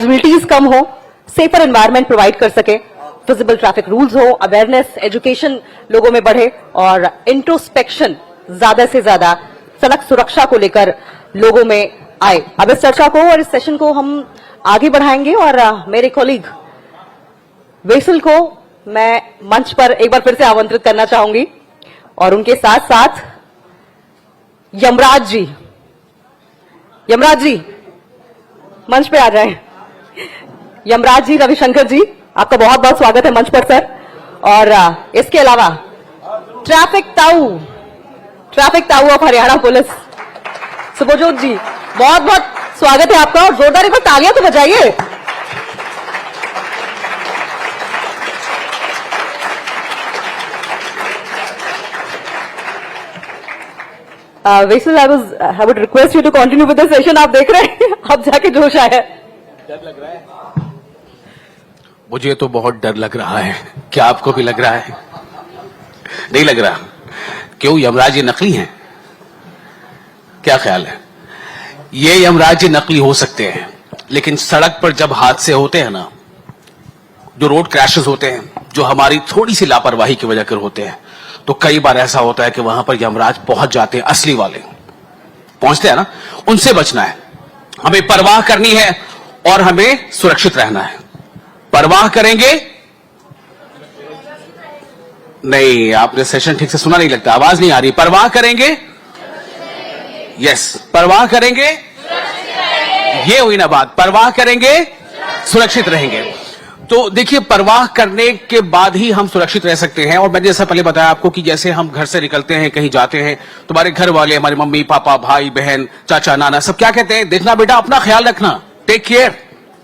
Visibilities कम हो, safer environment provide कर सके, विजिबल ट्रैफिक रूल्स हो, अवेयरनेस एजुकेशन लोगों में बढ़े और इंट्रोस्पेक्शन ज्यादा से ज्यादा सड़क सुरक्षा को लेकर लोगों में आए। अब इस चर्चा को और इस सेशन को हम आगे बढ़ाएंगे और मेरे कॉलीग वेसल को मैं मंच पर एक बार फिर से आमंत्रित करना चाहूंगी और उनके साथ साथ यमराज जी मंच पे आ जाएं। यमराज जी, रविशंकर जी, आपका बहुत बहुत स्वागत है मंच पर सर। और इसके अलावा ट्रैफिक ताऊ ऑफ हरियाणा पुलिस सुभजोत जी, बहुत बहुत स्वागत है आपका और जोरदार एक बार तालियां तो बजाइए। वेसल, I would request you to continue with the session। आप देख रहे हैं, अब जाके जोश आया है। डर लग रहा है? मुझे तो बहुत डर लग रहा है। क्या आपको भी लग रहा है? नहीं लग रहा? क्यों, यमराज ये नकली हैं? क्या ख्याल है? ये यमराज ये नकली हो सकते हैं, लेकिन सड़क पर जब हादसे होते हैं ना, जो रोड क्रैशेस होते हैं, जो हमारी थोड़ी सी लापरवाही की वजह कर होते हैं, तो कई बार ऐसा होता है कि वहां पर यमराज पहुंच जाते हैं, असली वाले पहुंचते हैं ना, उनसे बचना है। हमें परवाह करनी है और हमें सुरक्षित रहना है। परवाह करेंगे नहीं, आपने सेशन ठीक से सुना नहीं लगता, आवाज नहीं आ रही। परवाह करेंगे, यस, परवाह करेंगे, ये हुई ना बात। परवाह करेंगे, सुरक्षित रहेंगे। तो देखिए, परवाह करने के बाद ही हम सुरक्षित रह सकते हैं। और मैंने जैसा पहले बताया आपको कि जैसे हम घर से निकलते हैं, कहीं जाते हैं, तुम्हारे घर वाले, हमारे मम्मी पापा, भाई बहन, चाचा नाना, सब क्या कहते हैं? देखना बेटा, अपना ख्याल रखना, टेक केयर,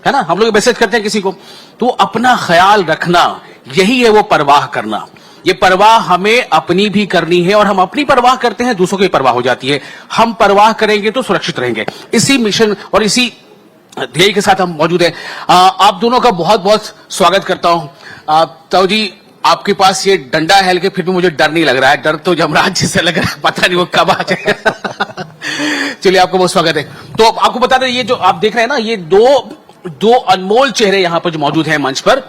है ना। हम लोग मैसेज करते हैं किसी को, तो अपना ख्याल रखना, यही है वो परवाह करना। ये परवाह हमें अपनी भी करनी है और हम अपनी परवाह करते हैं, दूसरों की परवाह हो जाती है। हम परवाह करेंगे तो सुरक्षित रहेंगे। इसी मिशन और इसी ध्येय के साथ हम मौजूद हैं। आप दोनों का बहुत बहुत स्वागत करता हूं। ताऊ जी, आपके पास ये डंडा है, लेकिन फिर भी मुझे डर नहीं लग रहा है। डर तो यमराज जी से लग रहा है, पता नहीं वो कब आ जाए। चलिए, आपका बहुत स्वागत है। तो आपको बता दें, ये जो आप देख रहे हैं ना, ये दो अनमोल चेहरे यहां पर जो मौजूद हैं मंच पर,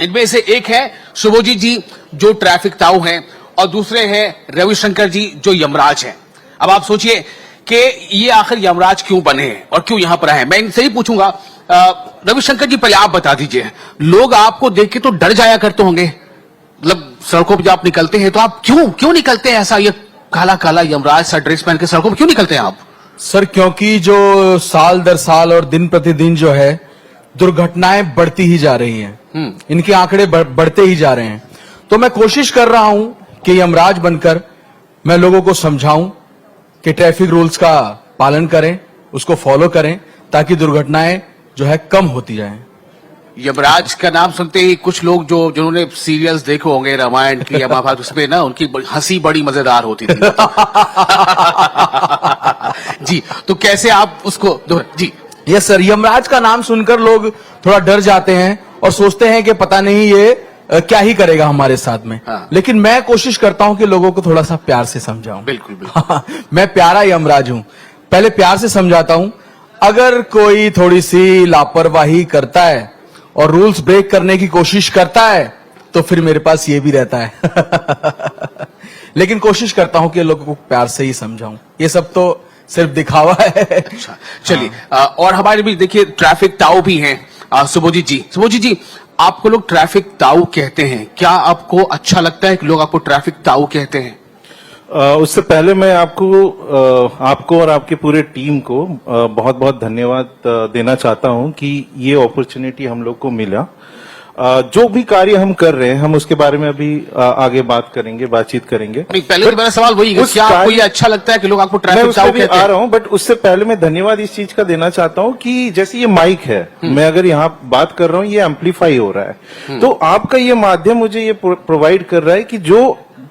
इनमें से एक है शुभजीत जी जो ट्रैफिक ताऊ हैं, और दूसरे हैं रविशंकर जी जो यमराज हैं। अब आप सोचिए कि ये आखिर यमराज क्यों बने हैं और क्यों यहां पर आए। मैं इनसे ही पूछूंगा। रविशंकर जी, पहले आप बता दीजिए, लोग आपको देख के तो डर जाया करते होंगे, मतलब सड़कों पर जब आप निकलते हैं तो आप क्यों निकलते हैं ऐसा, ये काला काला यमराज सा ड्रेस पहन के सड़कों पर क्यों निकलते हैं आप? सर, क्योंकि जो साल दर साल और दिन प्रतिदिन जो है दुर्घटनाएं बढ़ती ही जा रही हैं, इनके आंकड़े बढ़ते ही जा रहे हैं। तो मैं कोशिश कर रहा हूं कि यमराज बनकर मैं लोगों को समझाऊं कि ट्रैफिक रूल्स का पालन करें, उसको फॉलो करें, ताकि दुर्घटनाएं जो है कम होती जाएं। यमराज का नाम सुनते ही कुछ लोग जिन्होंने सीरियल्स देखे होंगे, रामायण की या महाभारत, उसमें ना उनकी हंसी बड़ी मजेदार होती थी। जी, तो कैसे आप उसको जी? यस सर, यमराज का नाम सुनकर लोग थोड़ा डर जाते हैं और सोचते हैं कि पता नहीं ये क्या ही करेगा हमारे साथ में। हाँ। लेकिन मैं कोशिश करता हूं कि लोगों को थोड़ा सा प्यार से समझाऊं। बिल्कुल बिल्कुल। मैं प्यारा यमराज हूं, पहले प्यार से समझाता हूं। अगर कोई थोड़ी सी लापरवाही करता है और रूल्स ब्रेक करने की कोशिश करता है, तो फिर मेरे पास ये भी रहता है। लेकिन कोशिश करता हूं कि लोगों को प्यार से ही समझाऊं। ये सब तो सिर्फ दिखावा है। अच्छा, चलिए। और हमारे भी देखिए ट्रैफिक ताऊ भी हैं, सुभजीत जी, आपको लोग ट्रैफिक ताऊ कहते हैं, क्या आपको अच्छा लगता है कि लोग आपको ट्रैफिक ताऊ कहते हैं? उससे पहले मैं आपको और आपके पूरे टीम को बहुत बहुत धन्यवाद देना चाहता हूं कि ये अपॉर्चुनिटी हम लोग को मिला। जो भी कार्य हम कर रहे हैं, हम उसके बारे में अभी आगे बातचीत करेंगे। पहले तो मेरा सवाल वही है, क्या आपको ये अच्छा लगता है कि लोग आपको ट्रैफिक ताऊ कहते हैं? आ रहा हूं, बट उससे पहले मैं धन्यवाद इस चीज का देना चाहता हूं कि जैसे ये माइक है, मैं अगर यहाँ बात कर रहा हूँ, ये एम्पलीफाई हो रहा है, तो आपका ये माध्यम मुझे ये प्रोवाइड कर रहा है कि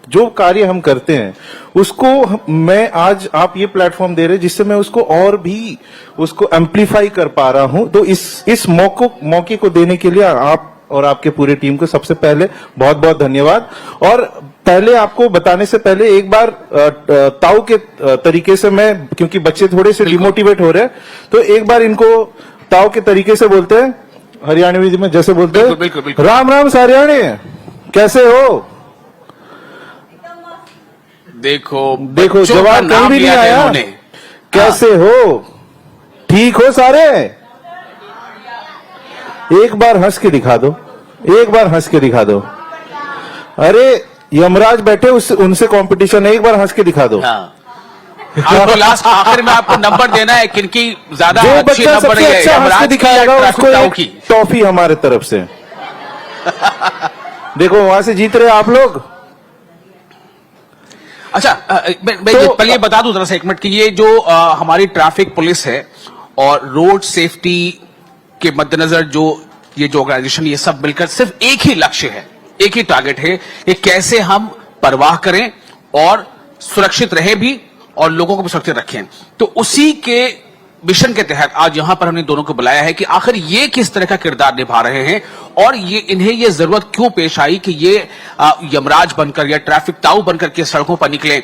जो कार्य हम करते हैं उसको मैं आज आप ये प्लेटफॉर्म दे रहे हैं, जिससे मैं उसको और भी उसको एम्पलीफाई कर पा रहा हूं। तो इस मौके को देने के लिए आप और आपके पूरे टीम को सबसे पहले बहुत बहुत धन्यवाद। और पहले आपको बताने से पहले एक बार ताऊ के तरीके से मैं, क्योंकि बच्चे थोड़े से डिमोटिवेट हो रहे हैं, तो एक बार इनको ताऊ के तरीके से बोलते हैं, हरियाणवी में जैसे बोलते हैं, बिल्कुल, बिल्कुल, बिल्कुल। राम राम सारियाणी, कैसे हो? देखो देखो बच्चों का जवाब नाम कहीं भी नहीं लिया था आया। इन्होंने। कैसे हो? ठीक हो सारे? एक बार हंस के दिखा दो, एक बार हंस के दिखा दो। अरे यमराज बैठे, उनसे कंपटीशन है, एक बार हंस के दिखा दो। हाँ। आपको लास्ट आखिर में आपको नंबर देना है किनकी ज्यादा जो अच्छी बच्चा नंबर सबसे है, अच्छा हंस के यमराज की दिखाएगा या उसको ट्रैफिक ताऊ एक की। टॉफी हमारे तरफ से। देखो वहां से जीत रहे आप लोग। अच्छा मैं तो- पहले बता दूं जरा सा एक मिनट कि ये जो हमारी ट्रैफिक पुलिस है और रोड सेफ्टी के मद्देनजर जो ये जो ऑर्गेनाइजेशन ये सब मिलकर सिर्फ एक ही लक्ष्य है, एक ही टारगेट है कि कैसे हम परवाह करें और सुरक्षित रहे भी और लोगों को भी सुरक्षित रखें। तो उसी के मिशन के तहत आज यहां पर हमने दोनों को बुलाया है कि आखिर ये किस तरह का किरदार निभा रहे हैं और ये इन्हें ये जरूरत क्यों पेश आई कि ये यमराज बनकर या ट्रैफिक ताऊ बनकर के सड़कों पर निकले।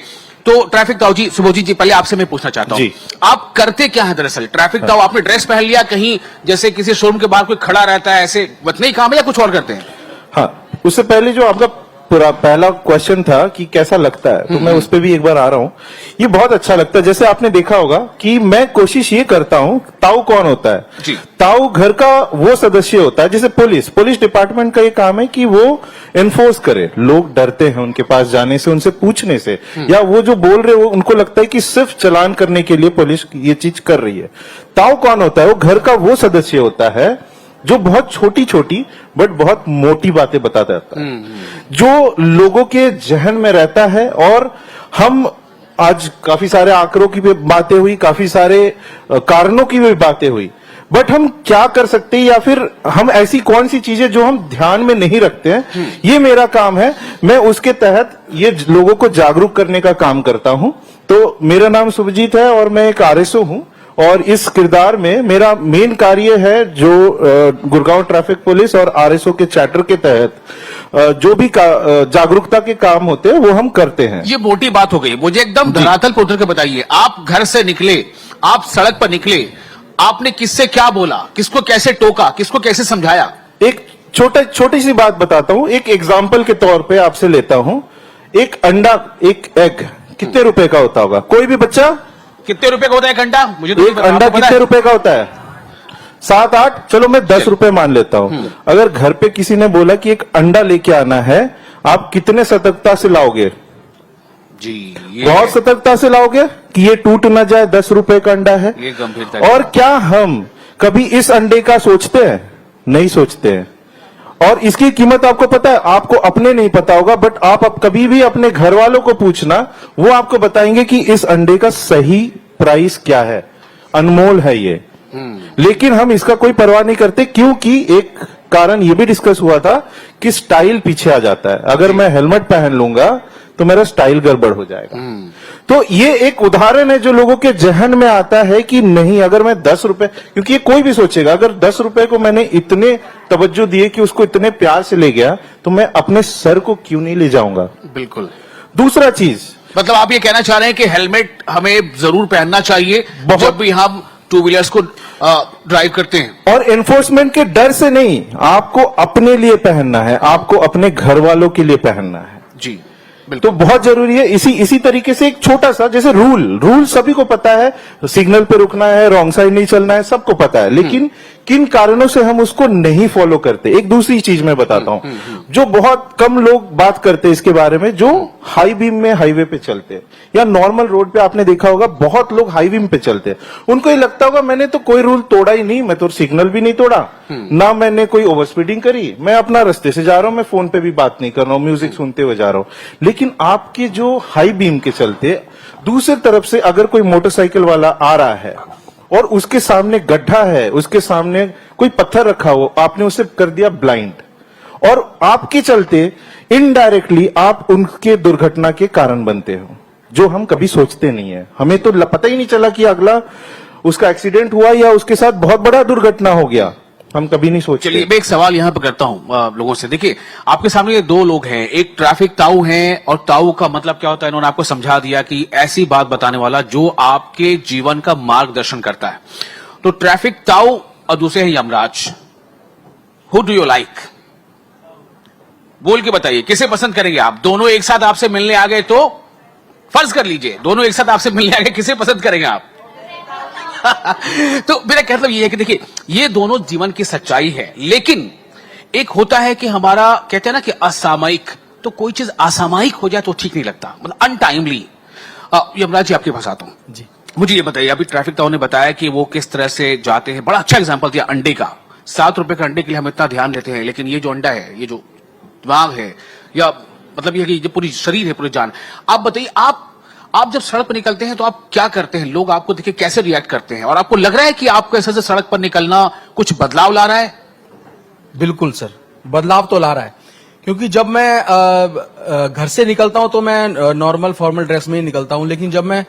तो ट्रैफिक ताऊ जी, सुबोधजी जी, पहले आपसे मैं पूछना चाहता हूं, जी। आप करते क्या है दरअसल? ट्रैफिक ताऊ आपने ड्रेस पहन लिया, कहीं जैसे किसी शोरूम के बाहर कोई खड़ा रहता है, ऐसे वतनी काम है या कुछ और करते हैं? हाँ, उससे पहले जो आपका पहला क्वेश्चन था कि कैसा लगता है, तो मैं उस पर भी एक बार आ रहा हूं। ये बहुत अच्छा लगता है। जैसे आपने देखा होगा कि मैं कोशिश ये करता हूं, ताऊ कौन होता है? जी। ताऊ घर का वो सदस्य होता है, जैसे पुलिस डिपार्टमेंट का ये काम है कि वो एनफोर्स करे। लोग डरते हैं उनके पास जाने से, उनसे पूछने से, या वो जो बोल रहे हो उनको लगता है कि सिर्फ चालान करने के लिए पुलिस ये चीज कर रही है। ताऊ कौन होता है? वो घर का वो सदस्य होता है जो बहुत छोटी छोटी बट बहुत मोटी बातें बताता रहता है, जो लोगों के जहन में रहता है। और हम आज काफी सारे आंकड़ों की भी बातें हुई, काफी सारे कारणों की भी बातें हुई, बट हम क्या कर सकते हैं या फिर हम ऐसी कौन सी चीजें जो हम ध्यान में नहीं रखते हैं, ये मेरा काम है। मैं उसके तहत ये लोगों को जागरूक करने का काम करता हूं। तो मेरा नाम शुभजीत है और मैं एक आरएसओ हूं और इस किरदार में मेरा मेन कार्य है जो गुड़गांव ट्रैफिक पुलिस और आरएसओ के चार्टर के तहत जो भी जागरूकता के काम होते हैं वो हम करते हैं। ये मोटी बात हो गई, मुझे एकदम धरातल पर उतर के बताइए। आप घर से निकले, आप सड़क पर निकले, आपने किससे क्या बोला, किसको कैसे टोका, किसको कैसे समझाया? एक छोटी सी बात बताता हूं, एक एग्जाम्पल के तौर पे आपसे लेता हूं। एक अंडा, एक एग कितने रुपए का होता होगा? कोई भी बच्चा? कितने रुपए का होता है एक अंडा? मुझे तो नहीं एक पता, अंडा आपको पता कितने है? रुपए का होता है? 7-8, चलो मैं 10 रुपए मान लेता हूं। अगर घर पे किसी ने बोला कि एक अंडा लेके आना है, आप कितने सतर्कता से लाओगे? जी, ये बहुत सतर्कता से लाओगे कि ये टूट ना जाए। 10 रुपए का अंडा है। ये गंभीरता की और बात। क्या हम कभी इस अंडे का सोचते हैं? नहीं सोचते हैं। और इसकी कीमत आपको पता है? आपको अपने नहीं पता होगा, बट आप कभी भी अपने घर वालों को पूछना, वो आपको बताएंगे कि इस अंडे का सही प्राइस क्या है। अनमोल है ये। लेकिन हम इसका कोई परवाह नहीं करते, क्योंकि एक कारण ये भी डिस्कस हुआ था कि स्टाइल पीछे आ जाता है। अगर मैं हेलमेट पहन लूंगा तो मेरा स्टाइल गड़बड़ हो जाएगा। तो ये एक उदाहरण है जो लोगों के जहन में आता है कि नहीं, अगर मैं 10 रुपए, क्योंकि ये कोई भी सोचेगा अगर 10 रुपए को मैंने इतने तवज्जो दिए कि उसको इतने प्यार से ले गया, तो मैं अपने सर को क्यों नहीं ले जाऊंगा? बिल्कुल। दूसरा चीज, मतलब आप ये कहना चाह रहे हैं कि हेलमेट हमें जरूर पहनना चाहिए बहुत। जब भी हम टू व्हीलर्स को ड्राइव करते हैं। और एनफोर्समेंट के डर से नहीं, आपको अपने लिए पहनना है, आपको अपने घर वालों के लिए पहनना है। जी तो बिल्कुल। बहुत जरूरी है। इसी तरीके से एक छोटा सा, जैसे रूल सभी को पता है, सिग्नल पे रुकना है, रॉन्ग साइड नहीं चलना है, सबको पता है, लेकिन किन कारणों से हम उसको नहीं फॉलो करते। एक दूसरी चीज मैं बताता हूं, जो बहुत कम लोग बात करते हैं इसके बारे में, जो हाई बीम में हाईवे पे चलते हैं या नॉर्मल रोड पे आपने देखा होगा बहुत लोग हाई बीम पे चलते हैं। उनको ये लगता होगा मैंने तो कोई रूल तोड़ा ही नहीं, मैं तो सिग्नल भी नहीं तोड़ा, ना मैंने कोई ओवर स्पीडिंग करी, मैं अपना रास्ते से जा रहा हूं, मैं फोन पे भी बात नहीं कर रहा हूं, म्यूजिक सुनते हुए जा रहा हूं। लेकिन आपके जो हाई बीम के चलते दूसरी तरफ से अगर कोई मोटरसाइकिल वाला आ रहा है और उसके सामने गड्ढा है, उसके सामने कोई पत्थर रखा हो, आपने उसे कर दिया ब्लाइंड, और आपके चलते इनडायरेक्टली आप उनके दुर्घटना के कारण बनते हो, जो हम कभी सोचते नहीं है। हमें तो पता ही नहीं चला कि अगला उसका एक्सीडेंट हुआ या उसके साथ बहुत बड़ा दुर्घटना हो गया, हम कभी नहीं सोचते। चलिए मैं एक सवाल यहां पर करता हूं लोगों से। देखिए आपके सामने ये दो लोग हैं, एक ट्रैफिक ताऊ हैं, और ताऊ का मतलब क्या होता है इन्होंने आपको समझा दिया कि ऐसी बात बताने वाला जो आपके जीवन का मार्गदर्शन करता है। तो ट्रैफिक ताऊ और दूसरे हैं Yamraj. Who do you like? बोल के बताइए, किसे पसंद करेंगे आप? दोनों एक साथ आपसे मिलने आ गए तो फर्ज कर लीजिए, दोनों एक साथ आपसे मिलने आ गए, किसे पसंद करेंगे आप? तो मेरा मतलब ये है कि देखिए, ये दोनों जीवन की सच्चाई है, लेकिन एक होता है कि हमारा कहते हैं ना कि असामयिक, तो कोई चीज असामयिक हो जाए तो ठीक नहीं लगता, मतलब अनटाइमली। यमराज जी, आपके पास आता हूं जी। मुझे ये बताइए, अभी ट्रैफिक ताऊ ने बताया कि वो किस तरह से जाते हैं, बड़ा अच्छा एग्जांपल दिया अंडे का। 7 रुपए के अंडे के लिए हम इतना ध्यान देते हैं, लेकिन ये जो अंडा है, ये जो दिमाग है, या मतलब ये कि जो पूरी शरीर है, पूरी जान। आप बताइए, आप जब सड़क पर निकलते हैं तो आप क्या करते हैं? लोग आपको देखिए कैसे रिएक्ट करते हैं, और आपको लग रहा है कि आपको ऐसे से सड़क पर निकलना कुछ बदलाव ला रहा है? बिल्कुल सर, बदलाव तो ला रहा है, क्योंकि जब मैं घर से निकलता हूं तो मैं नॉर्मल फॉर्मल ड्रेस में ही निकलता हूं, लेकिन जब मैं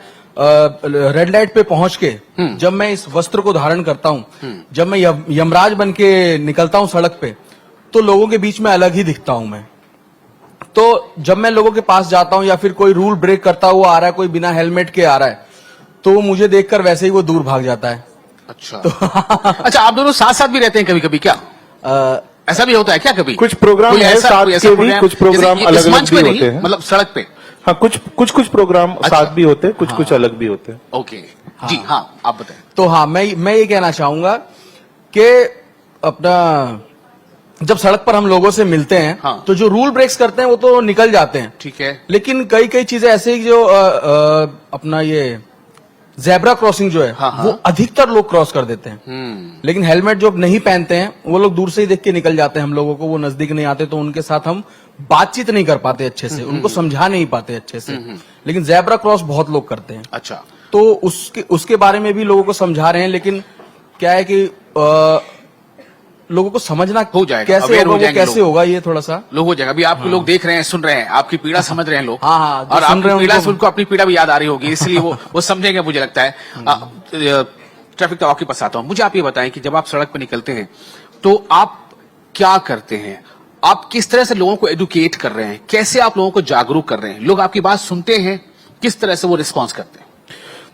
रेड लाइट पे पहुंच के जब मैं इस वस्त्र को धारण करता हूं, जब मैं यमराज बन के निकलता हूं सड़क पे, तो लोगों के बीच में अलग ही दिखता हूं मैं। तो जब मैं लोगों के पास जाता हूं या फिर कोई रूल ब्रेक करता हुआ आ रहा है, कोई बिना हेलमेट के आ रहा है, तो वो मुझे देखकर वैसे ही वो दूर भाग जाता है। अच्छा अच्छा, आप दोनों साथ साथ भी रहते हैं कभी कभी क्या? ऐसा भी होता है क्या कभी? कुछ प्रोग्राम कोई है ऐसा- साथ कोई ऐसा के भी, प्रोग्राम कुछ प्रोग्राम जैसे इस अलग-अलग मंच पे भी नहीं, होते हैं। मतलब सड़क पे? हाँ, कुछ प्रोग्राम अच्छा। साथ भी होते हैं, कुछ अलग भी होते हैं। ओके जी, हाँ आप बताएं। तो हाँ, मैं ये कहना चाहूंगा कि अपना जब सड़क पर हम लोगों से मिलते हैं, हाँ। तो जो रूल ब्रेक्स करते हैं वो तो निकल जाते हैं, ठीक है। लेकिन कई चीजें ऐसे ही जो अपना ये जेब्रा क्रॉसिंग जो है, हाँ, हाँ। वो अधिकतर लोग क्रॉस कर देते हैं। लेकिन हेलमेट जो नहीं पहनते हैं वो लोग दूर से ही देख के निकल जाते हैं हम लोगों को, वो नजदीक नहीं आते, तो उनके साथ हम बातचीत नहीं कर पाते अच्छे से, उनको समझा नहीं पाते अच्छे से। लेकिन जेब्रा क्रॉस बहुत लोग करते हैं, अच्छा, तो उसके बारे में भी लोगों को समझा रहे हैं, लेकिन क्या है कि लोगों को समझना हो जाएगा, कैसे aware होगा, हो वो जाएंगे कैसे लोग। होगा, ये थोड़ा सा लोग हो जाएगा। अभी आपको लोग देख रहे हैं, सुन रहे हैं, आपकी पीड़ा समझ रहे हैं लोग। हाँ, हाँ, जो और सुन आपकी रहे हैं पीड़ा उनको- से उनको अपनी पीड़ा भी याद आ रही होगी, इसलिए वो समझेंगे, मुझे लगता है। ट्रैफिक ताऊ के पास आता हूं। मुझे आप ये बताएं कि जब आप सड़क पर निकलते हैं तो आप क्या करते हैं? आप किस तरह से लोगों को एडुकेट कर रहे हैं? कैसे आप लोगों को जागरूक कर रहे हैं? लोग आपकी बात सुनते हैं, किस तरह से वो रिस्पॉन्स करते हैं?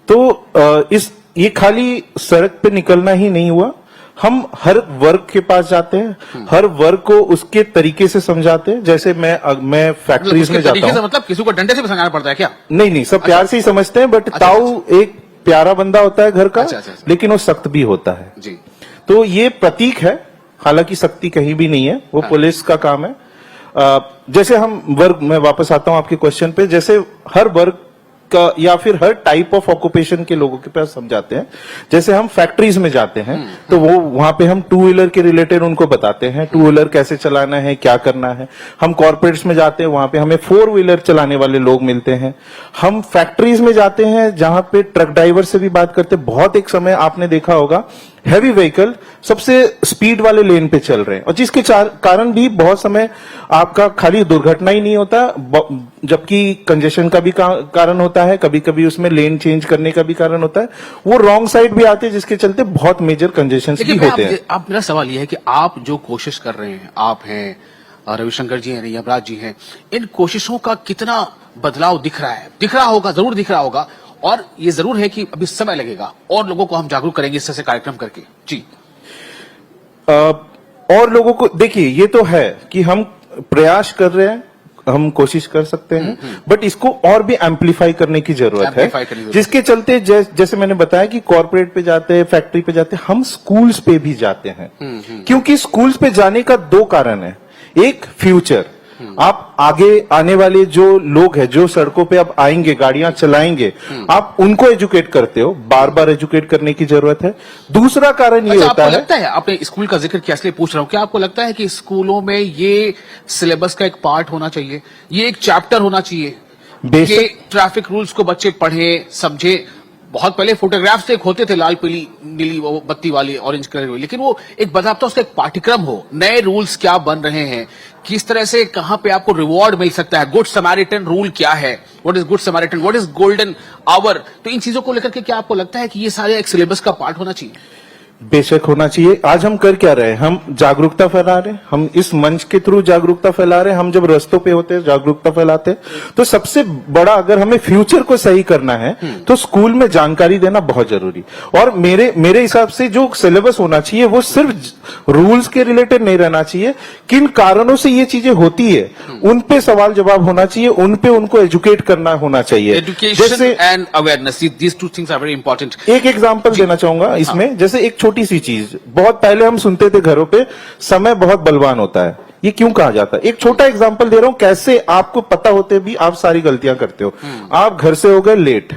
तो ये खाली सड़क पे निकलना ही नहीं हुआ, हम हर वर्ग के पास जाते हैं, हर वर्ग को उसके तरीके से समझाते हैं। जैसे मैं फैक्ट्रीज उसके में जाता तरीके से हूँ, मतलब किसी को डंडे से भी समझाना पड़ता है क्या? नहीं सब प्यार से ही समझते हैं, बट ताऊ एक प्यारा बंदा होता है घर का, अच्छा। लेकिन वो सख्त भी होता है। जी, तो ये प्रतीक है, हालांकि सख्ती कहीं भी नहीं है, वो पुलिस का काम है। जैसे हम वर्ग, मैं वापस आता हूं आपके क्वेश्चन पे, जैसे हर वर्ग का या फिर हर टाइप ऑफ ऑक्यूपेशन के लोगों के पास समझाते हैं। जैसे हम फैक्ट्रीज में जाते हैं तो वो वहां पे हम 2 व्हीलर के रिलेटेड उनको बताते हैं, 2 व्हीलर कैसे चलाना है, क्या करना है। हम कॉर्पोरेट्स में जाते हैं, वहां पे हमें 4 व्हीलर चलाने वाले लोग मिलते हैं। हम फैक्ट्रीज में जाते हैं जहां पे ट्रक ड्राइवर से भी बात करते हैं। बहुत एक समय आपने देखा होगा हैवी व्हीकल सबसे स्पीड वाले लेन पे चल रहे हैं, और जिसके कारण भी बहुत समय आपका खाली दुर्घटना ही नहीं होता, जबकि कंजेशन का भी कारण होता है, कभी कभी उसमें लेन चेंज करने का भी कारण होता है, वो रॉन्ग साइड भी आते हैं, जिसके चलते बहुत मेजर कंजेशन भी लेकिन होते हैं। आप मेरा सवाल यह है कि आप जो कोशिश कर रहे हैं, आप हैं, रविशंकर जी हैं, यमराज जी हैं, इन कोशिशों का कितना बदलाव दिख रहा है? दिख रहा होगा, जरूर दिख रहा होगा, और ये जरूर है कि अभी समय लगेगा और लोगों को हम जागरूक करेंगे इस तरह से कार्यक्रम करके। जी, और लोगों को देखिए, ये तो है कि हम प्रयास कर रहे हैं, हम कोशिश कर सकते हैं, बट इसको और भी एम्पलीफाई करने की जरूरत है, Amplify करने की जरूरत जिसके चलते जैसे मैंने बताया कि कॉर्पोरेट पे जाते हैं, फैक्ट्री पे जाते हैं, हम स्कूल्स पे भी जाते हैं। क्योंकि स्कूल्स पे जाने का 2 कारण है। एक, फ्यूचर, आप आगे आने वाले जो लोग हैं, जो सड़कों पे अब आएंगे, गाड़ियां चलाएंगे, आप उनको एजुकेट करते हो, बार बार एजुकेट करने की जरूरत है। दूसरा कारण ये अच्छा, होता आपको है, लगता है, आपने स्कूल का जिक्र किया इसलिए पूछ रहा हूं, क्या आपको लगता है कि स्कूलों में ये सिलेबस का एक पार्ट होना चाहिए, ये एक चैप्टर होना चाहिए बेशक। कि ट्रैफिक रूल्स को बच्चे पढ़े, समझे? बहुत पहले फोटोग्राफ्स एक होते थे, लाल पीली नीली वो बत्ती वाली, ऑरेंज कलर वाली, लेकिन वो एक बजाबता उसका एक पाठ्यक्रम हो, नए रूल्स क्या बन रहे हैं, किस तरह से कहां पे आपको रिवॉर्ड मिल सकता है, गुड समैरिटन रूल क्या है, what is good Samaritan, what is golden hour. तो इन चीजों को लेकर के क्या आपको लगता है कि ये सारे एक सिलेबस का पार्ट होना चाहिए? बेशक होना चाहिए। आज हम कर क्या रहे हैं? हम जागरूकता फैला रहे हैं, हम इस मंच के थ्रू जागरूकता फैला रहे हैं। हम जब रस्तों पे होते हैं जागरूकता फैलाते हैं। तो सबसे बड़ा, अगर हमें फ्यूचर को सही करना है तो स्कूल में जानकारी देना बहुत जरूरी। और मेरे हिसाब से जो सिलेबस होना चाहिए वो सिर्फ रूल्स के रिलेटेड नहीं रहना चाहिए। किन कारणों से ये चीजें होती है उन पे सवाल जवाब होना चाहिए, उन पे उनको एजुकेट करना होना चाहिए। Education and awareness, these two things are very important. एक एग्जांपल देना चाहूंगा इसमें। जैसे एक छोटी सी चीज, बहुत पहले हम सुनते थे घरों पे, समय बहुत बलवान होता है। ये क्यों कहा जाता है? एक छोटा एग्जांपल दे रहा हूं, कैसे आपको पता होते भी आप सारी गलतियां करते हो। आप घर से हो गए लेट,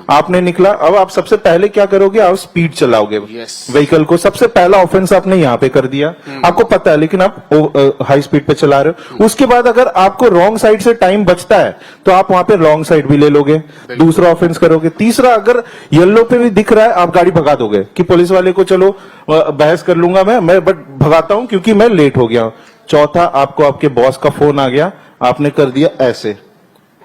आपने निकला, अब आप सबसे पहले क्या करोगे? आप स्पीड चलाओगे व्हीकल को। सबसे पहला ऑफेंस आपने यहाँ पे कर दिया, आपको पता है, लेकिन आप हाई स्पीड पे चला रहे हो। उसके बाद अगर आपको रॉन्ग साइड से टाइम बचता है तो आप वहां पे रॉन्ग साइड भी ले लोगे, दूसरा ऑफेंस करोगे। तीसरा, अगर येलो पे भी दिख रहा है आप गाड़ी भगा दोगे कि पुलिस वाले को चलो बहस कर लूंगा मैं बट भगाता हूं क्योंकि मैं लेट हो गया हूं। चौथा, आपको आपके बॉस का फोन आ गया, आपने कर दिया ऐसे,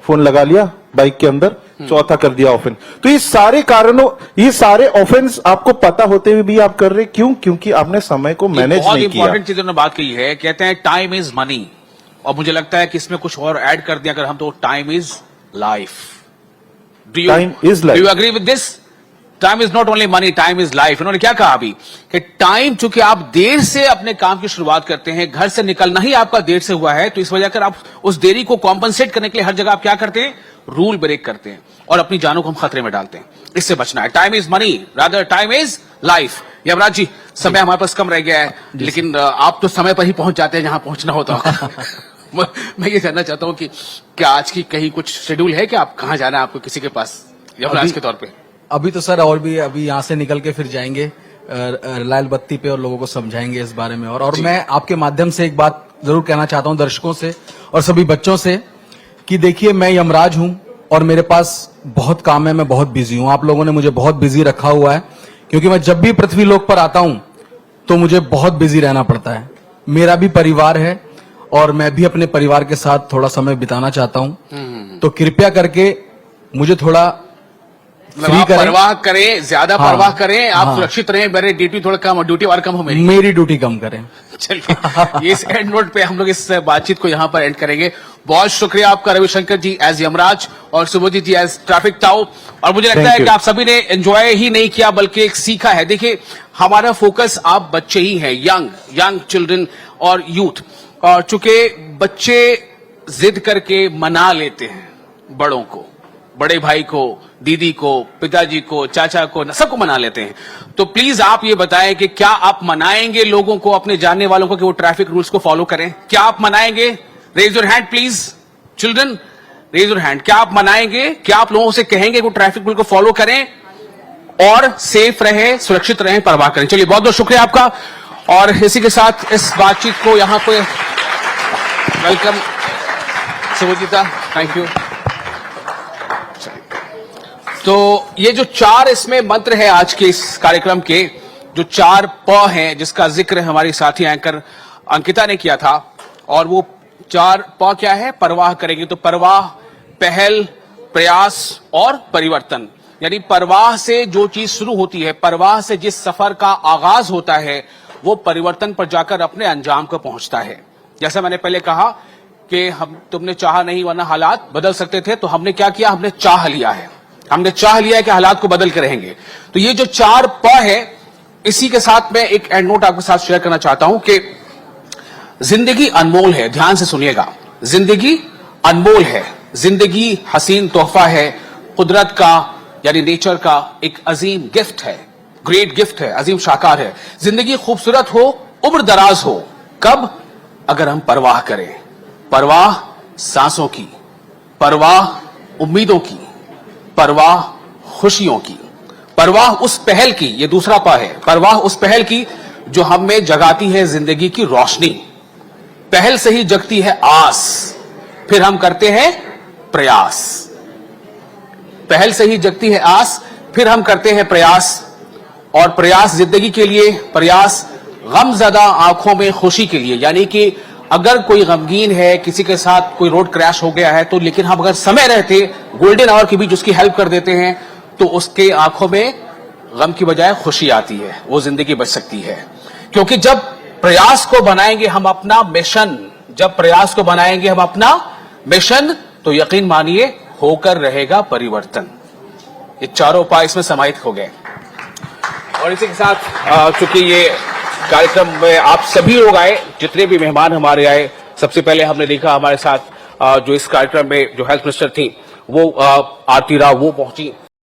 फोन लगा लिया बाइक के अंदर, चौथा कर दिया ऑफेंस। तो ये सारे कारणों, ये सारे ऑफेंस आपको पता होते हुए भी आप कर रहे, क्यों? क्योंकि आपने समय को मैनेज नहीं किया। बहुत इंपॉर्टेंट चीज उन्होंने बात कही है, कहते हैं टाइम इज मनी, और मुझे लगता है कि इसमें कुछ और ऐड कर दिया अगर हम, तो time is life. Time is life. Do you agree with this? Time is not only money, time is life. इन्होंने क्या कहा अभी कि टाइम, चूंकि आप देर से अपने काम की शुरुआत करते हैं, घर से निकलना ही आपका देर से हुआ है, तो इस वजह कर आप उस देरी को कॉम्पनसेट करने के लिए हर जगह आप क्या करते हैं? रूल ब्रेक करते हैं और अपनी जानों को हम खतरे में डालते हैं। इससे बचना है। Time is money, rather time is life. Yamraj ji, समय हमारे पास कम रह गया है, लेकिन आप तो समय पर ही पहुंच जाते हैं जहां पहुंचना होता है। मैं ये जानना चाहता हूं कि क्या आज की कहीं कुछ शेड्यूल है कि आप कहां जाना है आपको किसी के पास यमराज के तौर पे? अभी तो सर और भी अभी यहाँ से निकल के फिर जाएंगे लाल बत्ती पे और लोगों को समझाएंगे इस बारे में। और मैं आपके माध्यम से एक बात जरूर कहना चाहता हूँ दर्शकों से और सभी बच्चों से कि देखिए, मैं यमराज हूँ और मेरे पास बहुत काम है, मैं बहुत बिजी हूँ। आप लोगों ने मुझे बहुत बिजी रखा हुआ है, क्योंकि मैं जब भी पृथ्वी लोक पर आता हूँ तो मुझे बहुत बिजी रहना पड़ता है। मेरा भी परिवार है और मैं भी अपने परिवार के साथ थोड़ा समय बिताना चाहता हूँ। तो कृपया करके मुझे थोड़ा आप परवाह करें, ज्यादा परवाह करें, आप सुरक्षित रहें। मेरी ड्यूटी थोड़ा कम, ड्यूटी और कम हो मेरी ड्यूटी कम करें। चलिए, इस एंड नोट पे हम लोग इस बातचीत को यहाँ पर एंड करेंगे। बहुत शुक्रिया आपका रविशंकर जी एज यमराज और सुबोधजीत जी एज ट्रैफिक ताऊ। और मुझे लगता है कि आप सभी ने एंजॉय ही नहीं किया बल्कि एक सीखा है। देखिए, हमारा फोकस आप बच्चे ही हैं, यंग चिल्ड्रन और यूथ। और चूंकि बच्चे जिद करके मना लेते हैं बड़ों को, बड़े भाई को, दीदी को, पिताजी को, चाचा को, सबको मना लेते हैं। तो प्लीज आप ये बताएं कि क्या आप मनाएंगे लोगों को, अपने जानने वालों को, कि वो ट्रैफिक रूल्स को फॉलो करें? क्या आप मनाएंगे? Raise your hand please, children, raise your hand. क्या आप मनाएंगे? क्या आप लोगों से कहेंगे कि वो ट्रैफिक रूल को फॉलो करें और सेफ रहे, सुरक्षित रहें, परवाह करें? चलिए, बहुत बहुत शुक्रिया आपका। और इसी के साथ इस बातचीत को यहां पे वेलकम सुबोधजीता, थैंक यू। तो ये जो 4 इसमें मंत्र है आज के इस कार्यक्रम के, जो 4 प हैं, जिसका जिक्र हमारी साथी एंकर अंकिता ने किया था, और वो 4 प क्या है? परवाह करेंगे। तो परवाह, पहल, प्रयास और परिवर्तन। यानी परवाह से जो चीज शुरू होती है, परवाह से जिस सफर का आगाज होता है, वो परिवर्तन पर जाकर अपने अंजाम को पहुंचता है। जैसा मैंने पहले कहा कि तुमने चाहा नहीं वरना हालात बदल सकते थे, तो हमने क्या किया? हमने चाह लिया है। हमने चाह लिया है कि हालात को बदल के रहेंगे। तो ये जो 4 प है, इसी के साथ मैं एक एंड नोट आपके साथ शेयर करना चाहता हूं कि जिंदगी अनमोल है। ध्यान से सुनिएगा, जिंदगी अनमोल है। जिंदगी हसीन तोहफा है, कुदरत का यानी नेचर का एक अजीम गिफ्ट है, ग्रेट गिफ्ट है, अजीम शाकार है। जिंदगी खूबसूरत हो, उम्र दराज हो, कब? अगर हम परवाह करें। परवाह सांसों की, परवाह उम्मीदों की, परवाह खुशियों की, परवाह उस पहल की, ये दूसरा पा है, परवाह उस पहल की जो हम में जगाती है जिंदगी की रोशनी। पहल से ही जगती है आस, फिर हम करते हैं प्रयास। पहल से ही जगती है आस, फिर हम करते हैं प्रयास। और प्रयास जिंदगी के लिए, प्रयास गमज़दा आंखों में खुशी के लिए। यानी कि अगर कोई गमगीन है, किसी के साथ कोई रोड क्रैश हो गया है, तो लेकिन हम अगर समय रहते गोल्डन आवर के बीच उसकी हेल्प कर देते हैं, तो उसके आंखों में गम की बजाय खुशी आती है, वो जिंदगी बच सकती है। क्योंकि जब प्रयास को बनाएंगे हम अपना मिशन, जब प्रयास को बनाएंगे हम अपना मिशन, तो यकीन मानिए होकर रहेगा परिवर्तन। ये चारों उपाय इसमें समाहित हो गए। और इसी के साथ चूंकि ये कार्यक्रम में आप सभी लोग आए, जितने भी मेहमान हमारे आए, सबसे पहले हमने देखा हमारे साथ जो इस कार्यक्रम में जो हेल्थ मिनिस्टर थी वो आरती राव वो पहुंची।